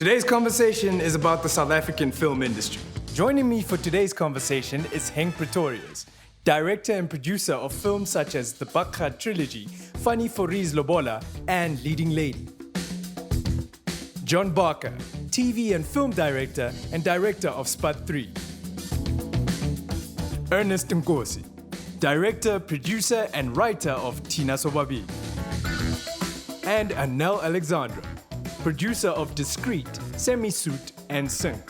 Today's conversation is about the South African film industry. Joining me for today's conversation is Henk Pretorius, director and producer of films such as the Bakra trilogy, Funny for Riz Lobola, and Leading Lady. John Barker, TV and film director and director of Spud 3. Ernest Nkosi, director, producer, and writer of Tina Sobabi. And Anel Alexandra, producer of Discreet, Semi-Suit, and Sync.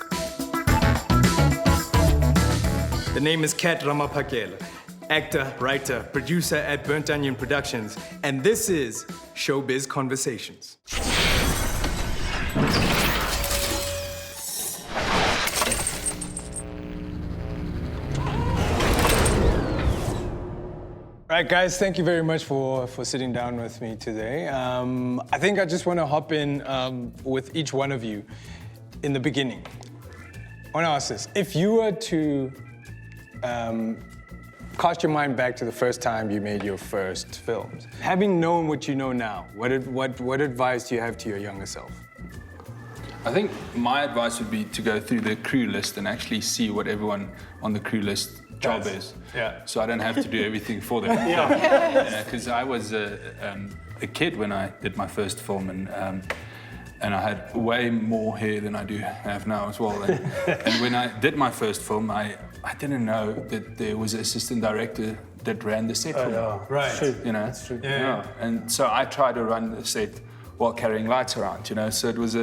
The name is Kat Ramaphakela, actor, writer, producer at Burnt Onion Productions, and this is Showbiz Conversations. All right, guys, thank you very much for sitting down with me today. I think I just want to hop in with each one of you in the beginning. I want to ask this. If you were to cast your mind back to the first time you made your first films, having known what you know now, what advice do you have to your younger self? I think my advice would be to go through the crew list and actually see what everyone on the crew list job is. Yeah. So I don't have to do everything for them. Because I was a kid when I did my first film, and I had way more hair than I do have now as well. And when I did my first film, I didn't know that there was an assistant director that ran the set for me. Right. You know. That's true. Yeah. And so I tried to run the set while carrying lights around. You know. So it was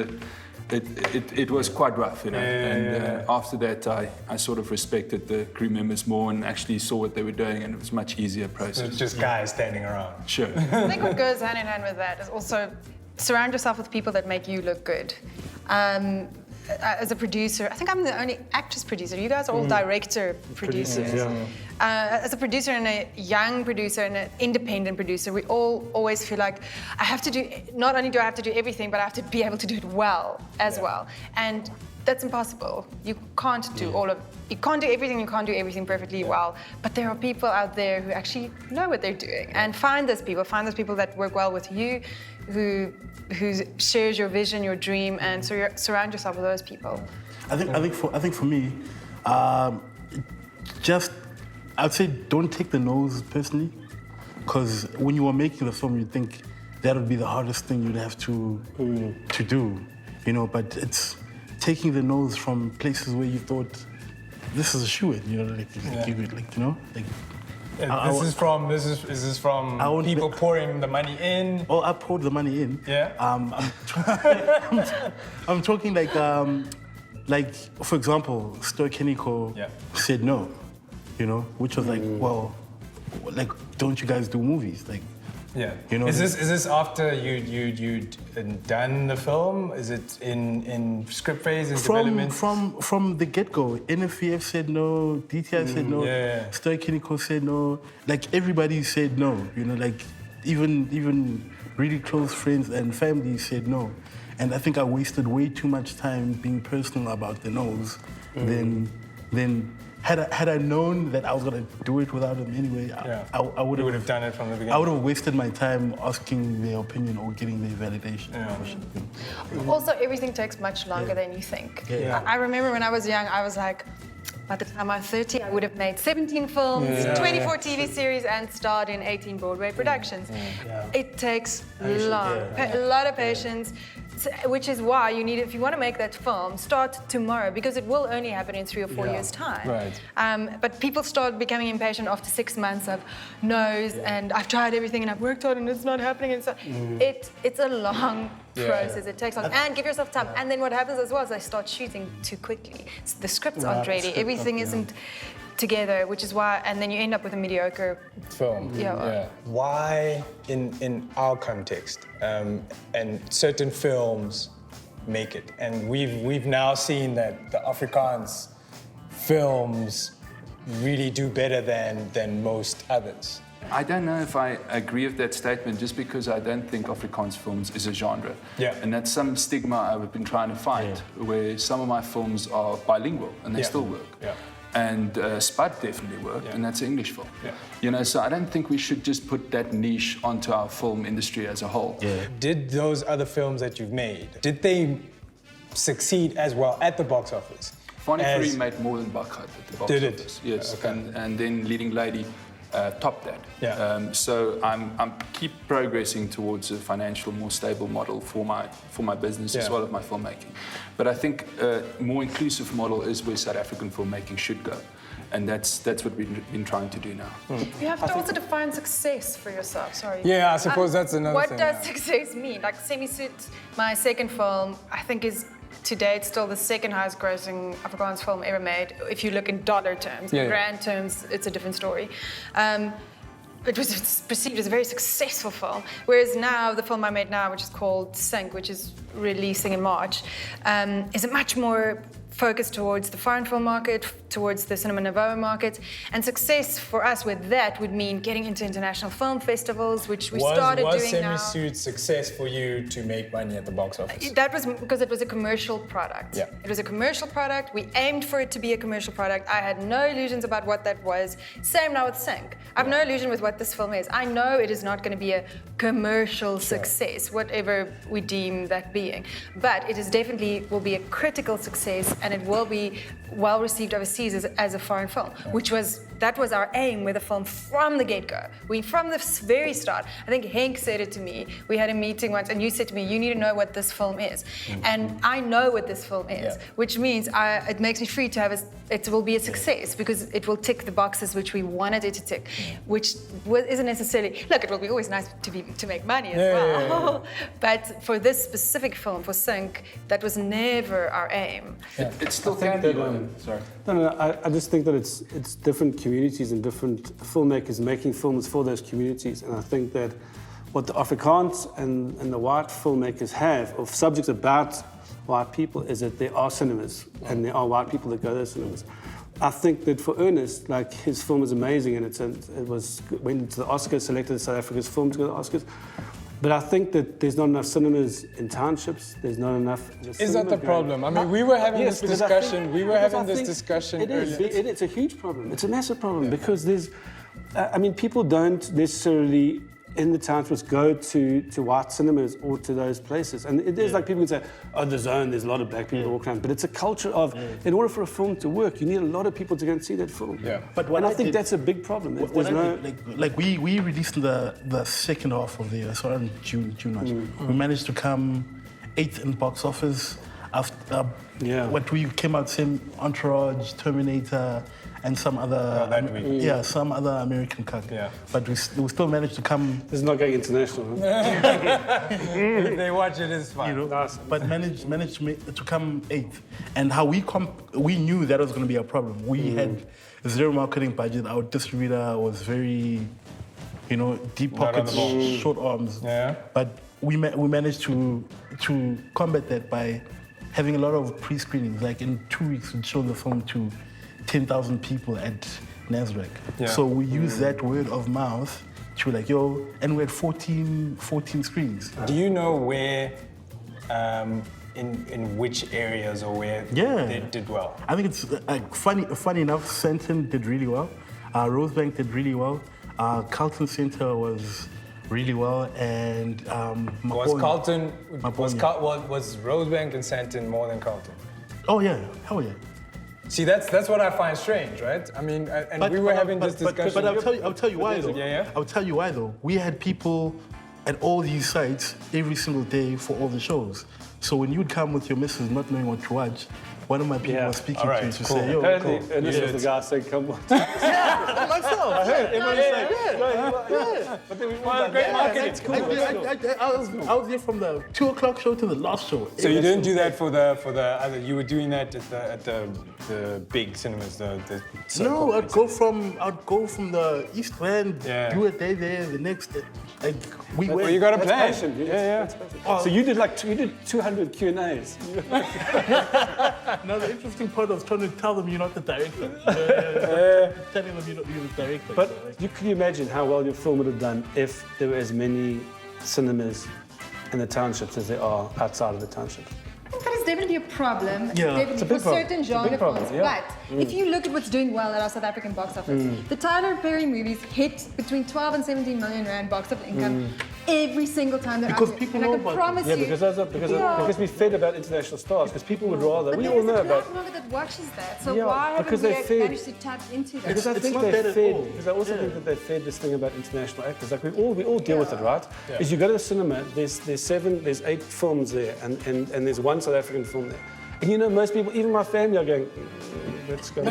It was quite rough, you know, after that I sort of respected the crew members more and actually saw what they were doing, and it was a much easier process. It's just guys standing around. Sure. I think what goes hand in hand with that is also surround yourself with people that make you look good. As a producer, I think I'm the only actress producer. You guys are all director producers. As a producer and a young producer and an independent producer, we all always feel like I have to do, not only do I have to do everything, but I have to be able to do it well as well. And that's impossible. You can't do you can't do everything, you can't do everything perfectly well. But there are people out there who actually know what they're doing. And find those people that work well with you, who shares your vision, your dream, and so you surround yourself with those people. I think for me, I'd say don't take the no's personally, because when you were making the film, you think that would be the hardest thing you'd have to do, you know. But it's taking the no's from places where you thought this is a shoe-in, you know, Is this from people pouring the money in? Oh, I poured the money in. Yeah. I'm talking like for example, Stoy Keniko said no, you know, which was like, well, like, don't you guys do movies? Like, yeah. You know, is this after you'd done the film? Is it in script phase, in development? From the get-go, NFVF said no, DTI said no, Stoy Keniko said no, like everybody said no, you know, like even really close friends and family said no. And I think I wasted way too much time being personal about the no's than had I known that I was gonna do it without them anyway, I would have done it from the beginning. I would have wasted my time asking their opinion or getting their validation. Also, everything takes much longer than you think. I remember when I was young, I was like, by the time I'm 30, I would have made 17 films, 24 TV series, and starred in 18 Broadway productions. It takes a lot of patience, which is why you need, if you want to make that film, start tomorrow, because it will only happen in 3 or 4 years' time. Right. But people start becoming impatient after 6 months of no's, and I've tried everything and I've worked hard and it's not happening. And so it's a long process. It takes long. And give yourself time. And then what happens as well is they start shooting too quickly. So the scripts aren't ready. Everything isn't together, which is why, and then you end up with a mediocre film. Why, in our context, and certain films make it, and we've now seen that the Afrikaans films really do better than most others. I don't know if I agree with that statement, just because I don't think Afrikaans films is a genre. And that's some stigma I've been trying to fight, where some of my films are bilingual and they still work. And Spud definitely worked, and that's an English film. You know, so I don't think we should just put that niche onto our film industry as a whole. Did those other films that you've made, did they succeed as well at the box office. Funny Free made more than Bakhat at the box office. Yes, okay. and then Leading Lady topped that. Yeah. So I'm keep progressing towards a financial, more stable model for my business as well as my filmmaking. But I think a more inclusive model is where South African filmmaking should go. And that's what we've been trying to do now. You have to also define success for yourself. Sorry. Yeah, I suppose that's another thing. What does success mean? Like Semi-Suit, my second film, I think is to date still the second highest grossing Afrikaans film ever made. If you look in dollar terms, in grand terms, it's a different story. It was perceived as a very successful film, whereas now the film I made now, which is called Sync, which is releasing in March, is a much more focused towards the foreign film market, towards the Cinema Nouveau market, and success for us with that would mean getting into international film festivals, which we started doing now. Was Semi-Suit success for you to make money at the box office? That was because it was a commercial product. Yeah. It was a commercial product. We aimed for it to be a commercial product. I had no illusions about what that was. Same now with Sync. I have no illusion with what this film is. I know it is not going to be a commercial success, whatever we deem that being. But it is definitely will be a critical success, and it will be well received overseas as a foreign film, that was our aim with the film from the get-go. From the very start. I think Henk said it to me. We had a meeting once, and you said to me, you need to know what this film is. And I know what this film is, which means it makes me free to have it will be a success because it will tick the boxes which we wanted it to tick, which isn't necessarily, look, it will be always nice to make money as well. But for this specific film, for Sync, that was never our aim. It still can be. Sorry. No, I just think that it's different communities and different filmmakers making films for those communities. And I think that what the Afrikaans and the white filmmakers have of subjects about white people is that there are cinemas and there are white people that go to those cinemas. I think that for Ernest, like his film is amazing and went to the Oscars, selected South Africa's film to go to the Oscars. But I think that there's not enough cinemas in townships. There's not enough. Is that the problem? I mean, we were having this discussion. It's a huge problem. It's a massive problem because there's. People don't necessarily in the townships go to white cinemas or to those places. And there's like people can say, oh, the Zone, there's a lot of black people walking around. But it's a culture of, in order for a film to work, you need a lot of people to go and see that film. Yeah. But I think that's a big problem. We released the second half of the year, so around June March. We managed to come 8th in box office. After what we came out, same Entourage, Terminator, and some other some other American cut. Yeah. But we still managed to come. This is not going international. Huh? If they watch it, it's fine. But managed to come 8th. And how we knew that was going to be a problem. We had zero marketing budget. Our distributor was very, deep pockets, short arms. Yeah. But we managed to combat that by having a lot of pre-screenings. Like in 2 weeks, we'd show the film to 10,000 people at Nasrec. Yeah. So we used that word of mouth to and we had 14 screens. Do you know where, in which areas or where they did well? I think it's funny enough, Sandton did really well. Rosebank did really well. Carlton Centre was really well, and was Rosebank and Sandton more than Carlton? Oh yeah, hell yeah. See, that's what I find strange, right? I mean, we were having this discussion. But I'll tell you why though. I'll tell you why though. We had people at all these sites every single day for all the shows. So when you'd come with your missus not knowing what to watch, one of my people was speaking to you to say, yo, and this was the guy saying, come on. Myself. I heard. Everybody saying, But then we want great marketing. It's cool. I was here from the 2 o'clock show to the last show. So you didn't do that for the other, you were doing that at the big cinemas, No, I'd go from the East Rand, do a day there, the next day. Like we went. Well, you got a plan. So you did 200 Q&As. Now the interesting part was trying to tell them you're not the director. Telling them you're the director. But can you imagine how well your film would have done if there were as many cinemas in the townships as there are outside of the townships? That is definitely a problem. Yeah, it's a big for certain genre films. But if you look at what's doing well at our South African box office, the Tyler Perry movies hit between 12 and 17 million rand box office income every single time they're Because out people there. know And I about can promise Yeah, you. because we fed about international stars, because people would rather, we all know But about. there's a black market that watches that, so Yeah, why because haven't they we fed- managed to tap into that? Because I It's think not they that at fed. all. Because I also think that they fed this thing about international actors. Like we all deal with it, right? Yeah. Is you go to the cinema, there's 8 films there, and there's one South African film there. And you know, most people, even my family, are going, let's go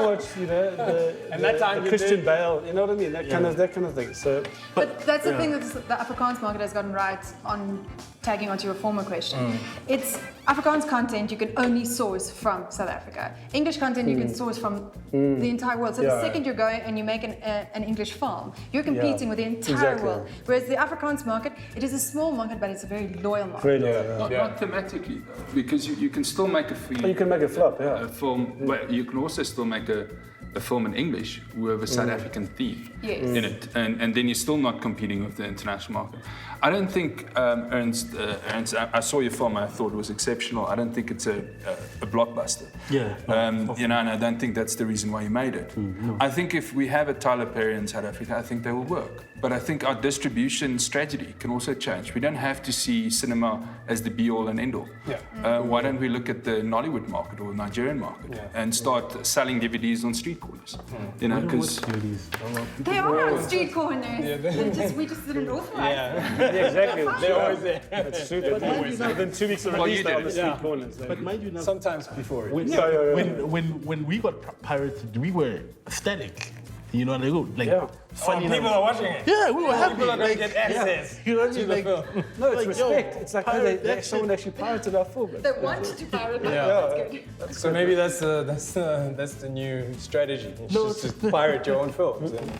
watch, you know, the Christian Bale, you know what I mean? That kind of thing. So, But that's the thing that the Afrikaans market has gotten right on tagging onto your former question. It's Afrikaans content you can only source from South Africa. English content you can source from the entire world. So the second you're going and you make an English film, you're competing with the entire world. Whereas the Afrikaans market, it is a small market, but it's a very loyal market. very low. Not thematically, though, because you can still make a film. You can make a flop, yeah. A film, but you can also still make a film in English with a South African theme in it, and then you're still not competing with the international market. I don't think Ernst. I saw your film. I thought it was exceptional. I don't think it's a blockbuster. Yeah. You know, and I don't think that's the reason why you made it. No. I think if we have a Tyler Perry in South Africa, I think they will work. But I think our distribution strategy can also change. We don't have to see cinema as the be-all and end-all. Yeah. Why don't we look at the Nollywood market or the Nigerian market and start selling DVDs on street corners? You know, because They are on street corners. We just didn't authorize them. Yeah, exactly. They're always there. That's true. Within 2 weeks of release, they're on the street corners. But mind you now, Sometimes before. when we got pirated, we were ecstatic. You know, funny People enough. are watching it. Yeah, we were happy. People are going to get access You know what I to mean? the Like, film. No, it's Like, respect. yo, It's like pirate that someone shit. actually pirated our film. They wanted to pirate it. Yeah. That's good. So maybe that's the new strategy. It's just to pirate your own films and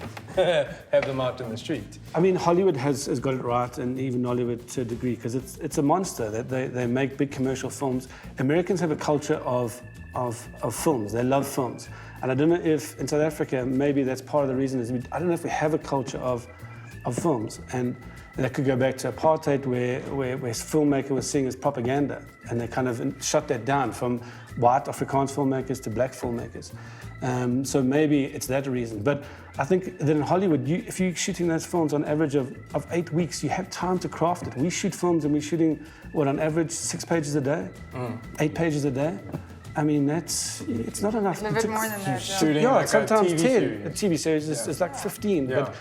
have them out in the street. I mean, Hollywood has got it right, and even Hollywood to a degree, because it's a monster. That they make big commercial films. Americans have a culture of films. They love films. And I don't know if in South Africa, maybe that's part of the reason, I don't know if we have a culture of films. And that could go back to apartheid, where filmmaker was seen as propaganda. And they kind of shut that down from white Afrikaans filmmakers to black filmmakers. So maybe it's that reason. But I think that in Hollywood, if you're shooting those films on average of 8 weeks, you have time to craft it. We shoot films and we're shooting, on average, 6 pages a day, 8 pages a day. I mean, it's not enough. A bit more than that. Shooting Yeah, like sometimes a TV 10. series. A TV series is like 15. Yeah.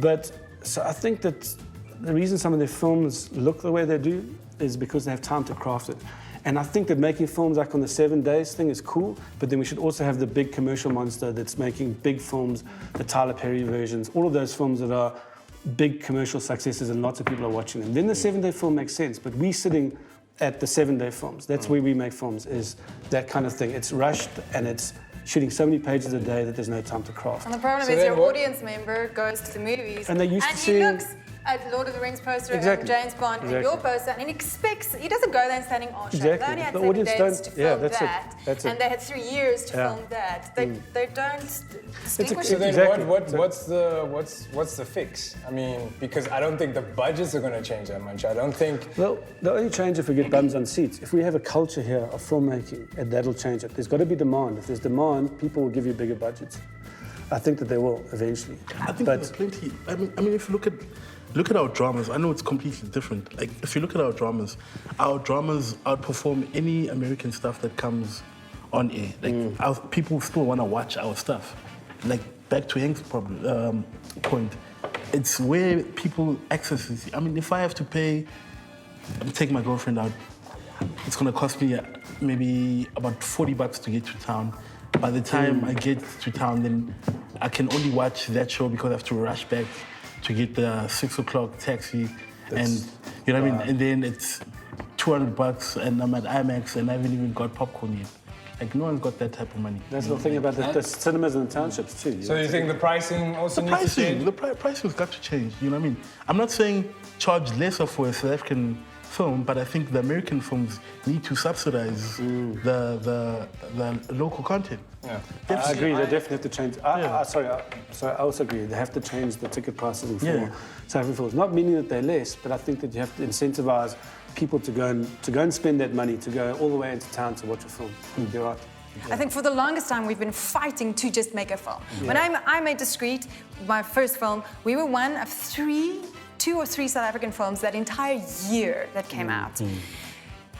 But so I think that the reason some of their films look the way they do is because they have time to craft it. And I think that making films like on the 7 days thing is cool, but then we should also have the big commercial monster that's making big films, the Tyler Perry versions, all of those films that are big commercial successes and lots of people are watching them. Then the 7-day film makes sense, but we sitting at the 7-day films. That's where we make films, is that kind of thing. It's rushed and it's shooting so many pages a day that there's no time to craft. And the problem So is then your what- audience member goes to the movies And they used to he see- looks at Lord of the Rings poster Exactly. and James Bond and your poster and he expects, he doesn't go there and standing, oh shit, Exactly. they only had The 7 audience days don't- to yeah, film that's it. that. That's it. And they had 3 years to Yeah. film that. They don't distinguish So then Exactly. what's the fix? I mean, because I don't think the budgets are going to change that much. I don't think. Well, the only change if we get bums on seats. If we have a culture here of filmmaking, that'll change it. There's got to be demand. If there's demand, people will give you bigger budgets. I think that they will eventually. I think there's plenty. I mean, if you look at our dramas, I know it's completely different. Like, if you look at our dramas outperform any American stuff that comes on air. Like, people still want to watch our stuff. Like, back to Hank's point, it's where people access it. I mean, if I have to take my girlfriend out, it's going to cost me maybe about $40 to get to town. By the time I get to town, then I can only watch that show because I have to rush back to get the 6 o'clock taxi. And you know what I mean? And then it's $200 and I'm at IMAX and I haven't even got popcorn yet. Like, no one's got that type of money. That's the thing about the cinemas and the townships too. So you think the pricing also needs to change? The pricing's got to change, you know what I mean? I'm not saying charge lesser for a South African film, but I think the American films need to subsidize the local content. Yeah. I agree. They definitely have to change. Sorry, I also agree. They have to change the ticket prices for South African films. Not meaning that they're less, but I think that you have to incentivize people to go and spend that money to go all the way into town to watch a film. You're right. I think for the longest time we've been fighting to just make a film. When I made Discreet, my first film, we were one of 3 2 or 3 South African films that entire year that came out.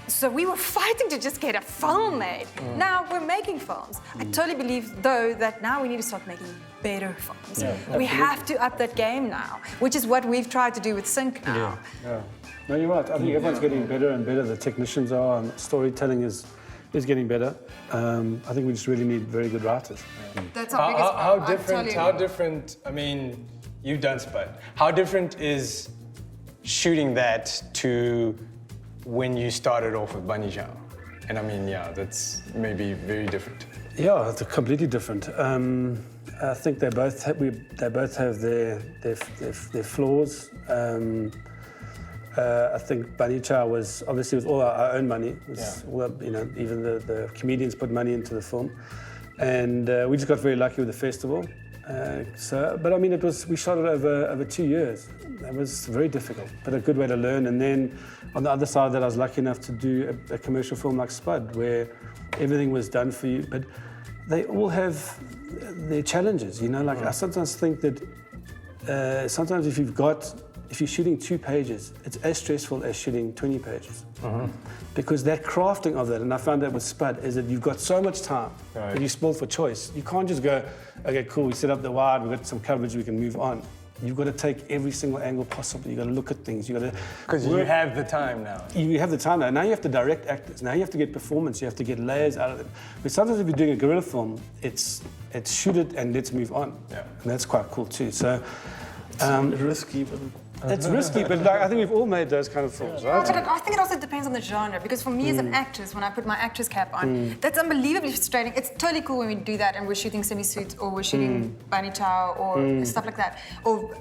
So we were fighting to just get a film made. Now we're making films. I totally believe, though, that now we need to start making better films. We have to up that game now, which is what we've tried to do with Sync now. No, you're right. I think everyone's getting better and better. The technicians are, and storytelling is getting better. I think we just really need very good writers. That's our biggest problem. How different, I mean, you've done Spud. How different is shooting that to when you started off with Bunny Chow? And I mean, yeah, that's maybe very different. Yeah, it's completely different. I think they both have their flaws. I think Bunny Chow was obviously all our own money. All, you know, even the comedians put money into the film, and we just got very lucky with the festival. But I mean, we shot it over 2 years. It was very difficult, but a good way to learn. And then on the other side of that, I was lucky enough to do a commercial film like Spud, where everything was done for you. But they all have their challenges, you know. Like I sometimes think that sometimes if you're shooting 2 pages, it's as stressful as shooting 20 pages. Because that crafting of that, and I found that with Spud, is that you've got so much time that you're spoiled for choice. You can't just go, okay, cool, we set up the wide, we've got some coverage, we can move on. You've got to take every single angle possible. You've got to look at things. You've got to... Because you have the time now. You have the time now. Now you have to direct actors. Now you have to get performance. You have to get layers out of it. But sometimes if you're doing a guerrilla film, it's shoot it and let's move on. And that's quite cool too. So... it's risky, but... It's risky, but like, I think we've all made those kind of films, right? But I think it also depends on the genre, because for me as an actress, when I put my actress cap on, that's unbelievably frustrating. It's totally cool when we do that and we're shooting semi-suits or we're shooting Bunny Chow or stuff like that, or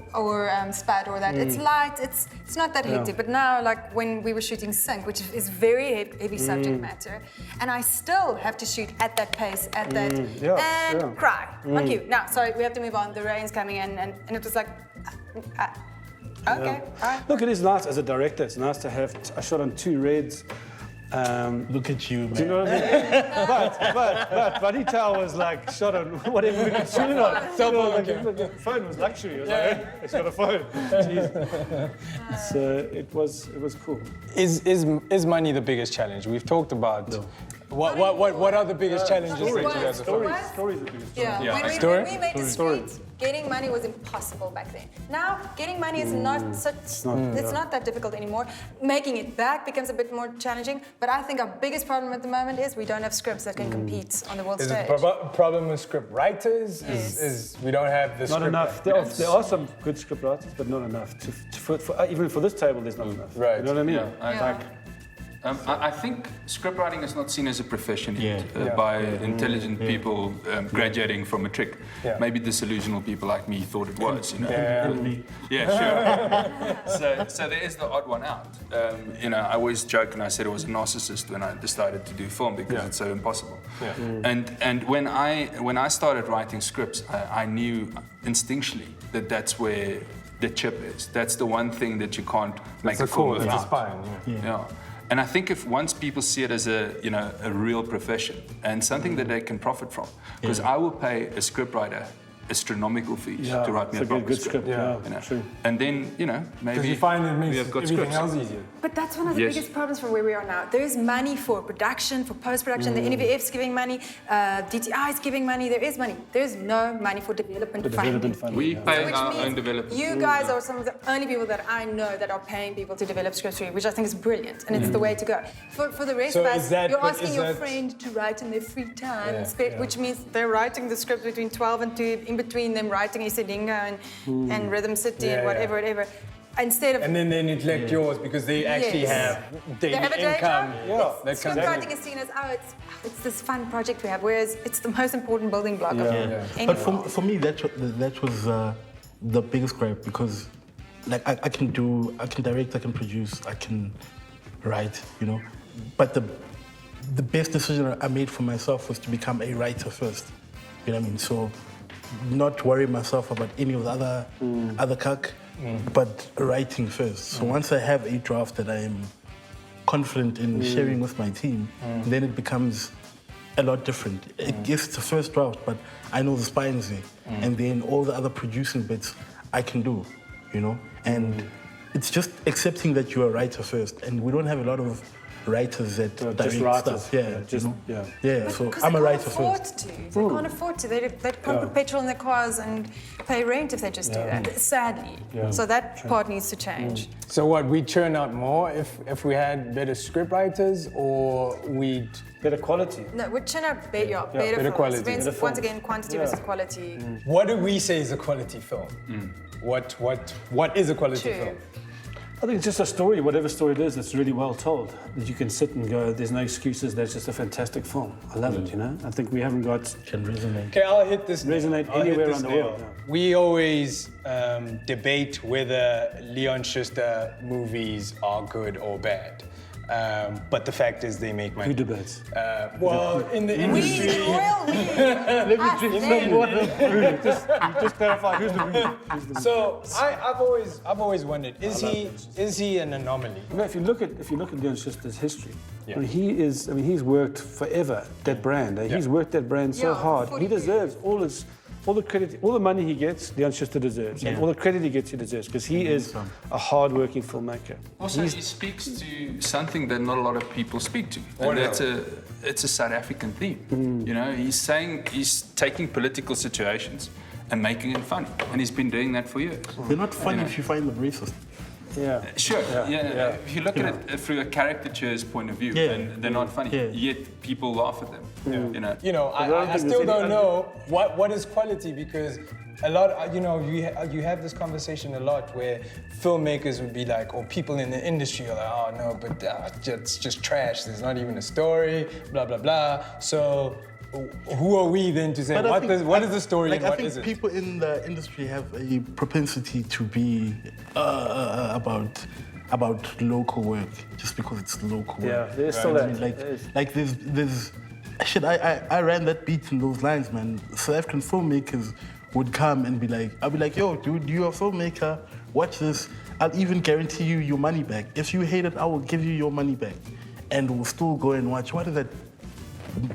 Spud or that. It's light, it's not that hectic. But now, like when we were shooting Sync, which is very heavy subject matter, and I still have to shoot at that pace, at that, and cry on cue. Now, sorry, we have to move on. The rain's coming in, and it was like. Okay. Look, it is nice as a director. It's nice to have a shot on 2 reds. Look at you, man. Do you know what I mean? but Bunny Chow was like shot on whatever we could shoot it on. The phone was luxury. It was like, hey, it's got a phone. Jeez. So it was cool. Is money the biggest challenge? We've talked about. No. What are the biggest challenges that you guys have faced? Stories are the biggest challenge. When we made the streets, getting money was impossible back then. Now, getting money is not that difficult anymore. Making it back becomes a bit more challenging. But I think our biggest problem at the moment is we don't have scripts that can compete on the world stage. Is the problem with script writers? Is we don't have the not script enough. There are some good script writers, but not enough. Even for this table, there's not enough. Right. You know what I mean? I think script writing is not seen as a profession yet by intelligent people graduating from matric. Maybe disillusional people like me thought it was, you know. Sure. So there is the odd one out. You know, I always joke and I said I was a narcissist when I decided to do film because it's so impossible. And when I started writing scripts, I knew instinctually that that's where the chip is. That's the one thing that you can't make a film without. It's a spine. And I think if once people see it as a real profession and something that they can profit from, because I will pay a scriptwriter astronomical fees to write me a proper script. True. And then, maybe you find it makes we have got everything scripts. else easier. But that's one of the biggest problems for where we are now. There is money for production, for post-production. The NVF's giving money, DTI is giving money. There is money. There's no money for development funding. We pay our own development. You guys are some of the only people that I know that are paying people to develop scripts, which I think is brilliant, and it's the way to go. For the rest of us, you're asking your friend to write in their free time, which means they're writing the script between 12 and 2, in between them writing Isidinga and Rhythm City and whatever. Instead of... And then they neglect yours because they actually have daily income. Scriptwriting is seen as, it's this fun project we have, whereas it's the most important building block of any But for me, that was the biggest gripe, because like I can direct, I can produce, I can write, But the best decision I made for myself was to become a writer first. You know what I mean? So not worry myself about any of the other cuck, but writing first. So once I have a draft that I am confident in sharing with my team, then it becomes a lot different. It's the first draft, but I know the spines there. And then all the other producing bits I can do, And it's just accepting that you're a writer first, and we don't have a lot of writers that direct just writers. stuff. Yeah, just So I'm a writer first. They can't afford to. They can't put petrol in their cars and pay rent if they just do that, sadly. So that part needs to change. So what, we churn out more if we had better scriptwriters, or we'd... Better quality. No, we'd churn out better better quality. Depends, once again, quantity versus quality. What do we say is a quality film? What is a quality film? I think it's just a story, whatever story it is, that's really well told. That you can sit and go, there's no excuses, that's just a fantastic film. I love it, you know? I think we haven't got... Can resonate. Okay, I'll hit this. Resonate anywhere around the world. Yeah. We always debate whether Leon Schuster movies are good or bad. But the fact is they make money. Who debates? Well, in the industry... Just clarify, who's the we? So I've always wondered, is he an anomaly? You know, if you look at Leon Schuster's history, I mean, he's worked forever that brand. He's worked that brand so hard. He deserves all the credit, all the money he gets, Leon Schuster deserves. And all the credit he gets, he deserves, because he is a hard-working filmmaker. Also, he speaks to something that not a lot of people speak to. And it's a South African theme. You know, he's taking political situations and making it funny. And he's been doing that for years. They're not funny if you find them racist. Yeah. Sure. If you look at it through a caricature's point of view, then they're not funny. Yet people laugh at them. You know, I still don't know what is quality, because a lot, you have this conversation a lot where filmmakers would be like, or people in the industry are like, oh no, but it's just trash. There's not even a story, blah blah blah. So who are we then to say what is the story and what is it? I think people in the industry have a propensity to be about local work just because it's local work. Yeah, there's still that. Like there's shit. I ran that beat in those lines, man. South African filmmakers would come and be like, I'll be like, yo, dude, you're a filmmaker. Watch this. I'll even guarantee you your money back. If you hate it, I will give you your money back, and we'll still go and watch. What is that?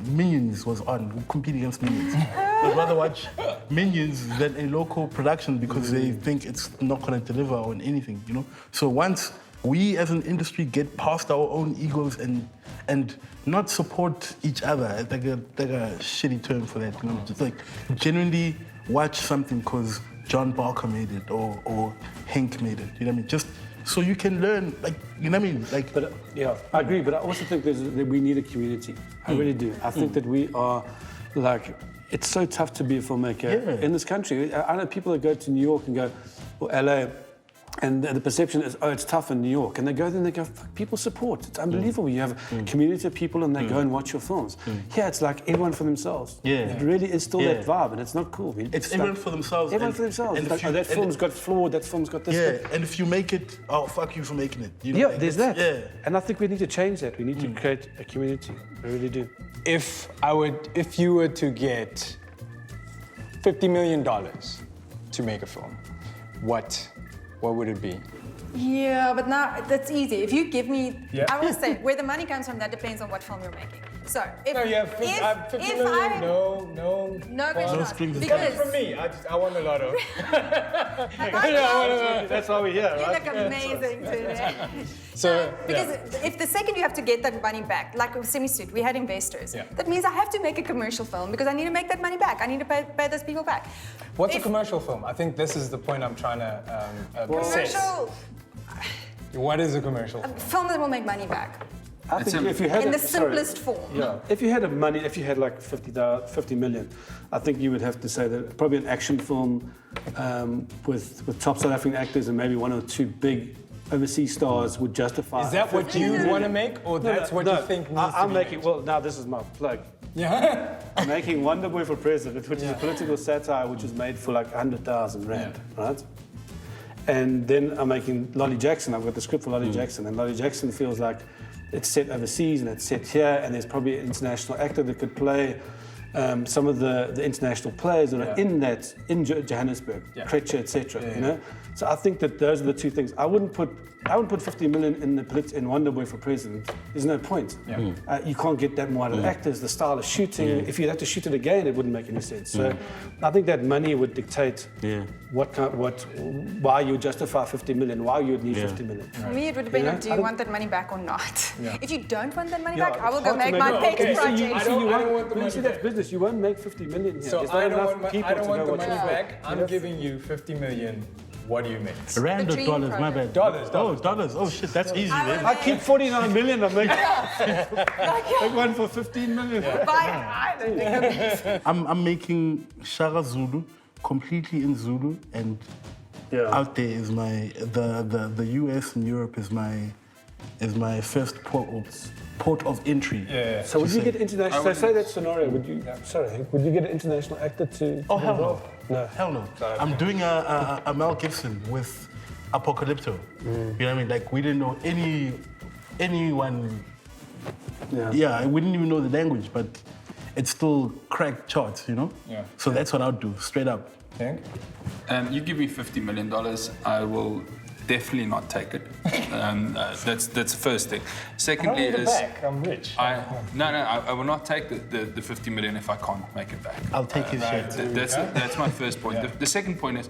Minions was on. We'll compete against Minions. I'd rather watch Minions than a local production because they think it's not going to deliver on anything, you know? So once we as an industry get past our own egos and not support each other, like a shitty term for that, you know? Just like genuinely watch something because John Barker made it or Henk made it, you know what I mean? Just so you can learn, like, you know what I mean? Like, but I agree. But I also think that we need a community. I really do. I think that we are, like, it's so tough to be a filmmaker in this country. I know people that go to New York and go, or LA, and the perception is, oh, it's tough in New York. And they go there and they go, fuck, people support. It's unbelievable. You have a community of people and they go and watch your films. Here, it's like everyone for themselves. It really is still that vibe, and it's not cool. It's everyone for themselves. Everyone for themselves. And like, that film's got flawed, that film's got this. Yeah, and if you make it, oh, fuck you for making it. You know, yeah, like, there's that. Yeah. And I think we need to change that. We need to create a community. I really do. If you were to get $50 million to make a film, what would it be? Yeah, but now that's easy. If you give me, I will say, where the money comes from, that depends on what film you're making. So if no, you have 50 million, no question, because from me, I want a lot of. That's why we're here, right? You look amazing today. So because if the second you have to get that money back, like with Semi-Suit, we had investors. That means I have to make a commercial film because I need to make that money back. I need to pay those people back. What's a commercial film? I think this is the point I'm trying to assess. What is a commercial film? A film that will make money back. I think if you had in the simplest form. Yeah. If you had like 50 million, I think you would have to say that probably an action film with top South African actors and maybe one or two big overseas stars would justify. Is that what you want to make, or that's what you think needs to be making. Well, now this is my plug. Yeah. I'm making Wonder Boy for President, which is a political satire which is made for like 100,000 rand, right? And then I'm making Lolly Jackson. I've got the script for Lolly Jackson, and Lolly Jackson feels like it's set overseas and it's set here, and there's probably an international actor that could play some of the international players that are in Johannesburg, Kretschmer, etc. You know, so I think that those are the two things. I wouldn't put 50 million in Wonder Boy for president. There's no point. You can't get that more out of the actors. The style of shooting. If you had to shoot it again, it wouldn't make any sense. So I think that money would dictate why you justify 50 million, why you would need 50 million. For me, it would depend. Do you want that money back or not? If you don't want that money back, I will go make my pet project. I don't want the money that's business. You won't make 50 million here. So I don't want the money back. I'm giving you 50 million. What do you make? Rand or dollars? My bad. Dollars. Oh, dollars. Oh shit, that's easy, man. I keep 49 million. I'm making like one for 15 million. I'm making Shara Zulu completely in Zulu, and out there is the US and Europe is my first port of entry. So would you get international? So say that scenario. Would you get an international actor to? Oh hell no. No. Hell no. I'm doing a Mel Gibson with Apocalypto. You know what I mean? Like we didn't know anyone. Yeah, we didn't even know the language, but it still cracked charts, you know? Yeah. So that's what I'll do, straight up. Think? You give me $50 million, I will definitely not take it. That's the first thing. Secondly is... I'm rich. I will not take the 50 million if I can't make it back. I'll take his shit. That's my first point. The second point is,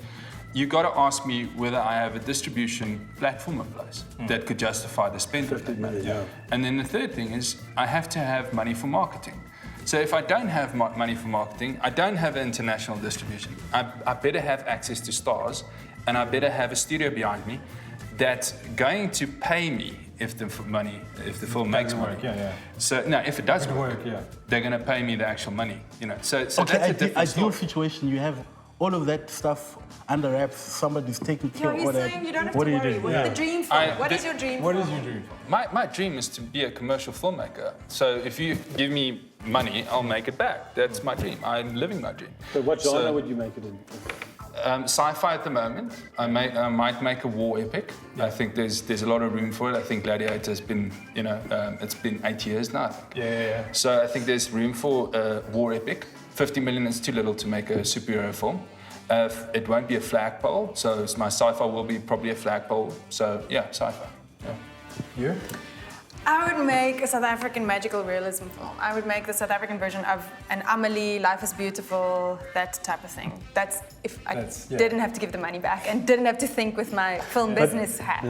you got to ask me whether I have a distribution platform in place that could justify the spend. 50 million. And then the third thing is, I have to have money for marketing. So if I don't have money for marketing, I don't have international distribution. I better have access to stars, and I better have a studio behind me that's going to pay me if the film makes money. So now, if it doesn't work, they're going to pay me the actual money. You know. So okay, that's a different ideal situation. You have all of that stuff under wraps. Somebody's taking care of all that. Saying you don't have to worry. What's the dream for? What is your dream? What is your dream? My dream is to be a commercial filmmaker. So if you give me money, I'll make it back. That's my dream. I'm living my dream. So what genre would you make it in? Sci-fi at the moment. I might make a war epic. I think there's a lot of room for it. I think Gladiator has been, it's been 8 years now. So I think there's room for a war epic. 50 million is too little to make a superhero film. It won't be a flagpole, so my sci-fi will be probably a flagpole. So yeah, sci-fi. Yeah. You? I would make a South African magical realism film. I would make the South African version of an Amelie, Life is Beautiful, that type of thing. That's if I didn't have to give the money back and didn't have to think with my film business hat.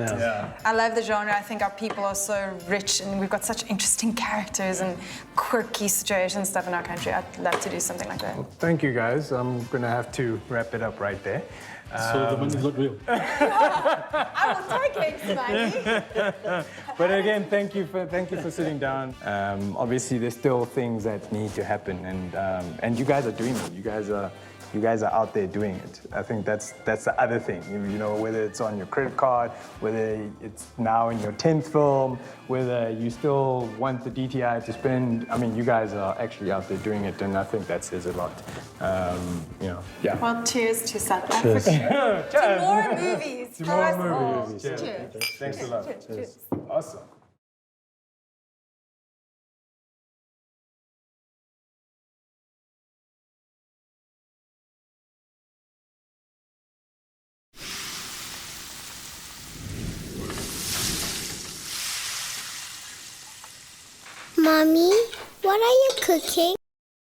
I love the genre. I think our people are so rich and we've got such interesting characters and quirky situations and stuff in our country. I'd love to do something like that. Well, thank you guys. I'm gonna have to wrap it up right there. So the money's not real. I will take it, money. But again, thank you for sitting down. Obviously, there's still things that need to happen, and you guys are doing it. You guys are out there doing it. I think that's the other thing. You know, whether it's on your credit card, whether it's now in your 10th film, whether you still want the DTI to spend. I mean, you guys are actually out there doing it, and I think that says a lot. Well, cheers to South Africa. To more movies. To more movies. Cheers. Thanks a lot. Cheers. Awesome. Mommy, what are you cooking?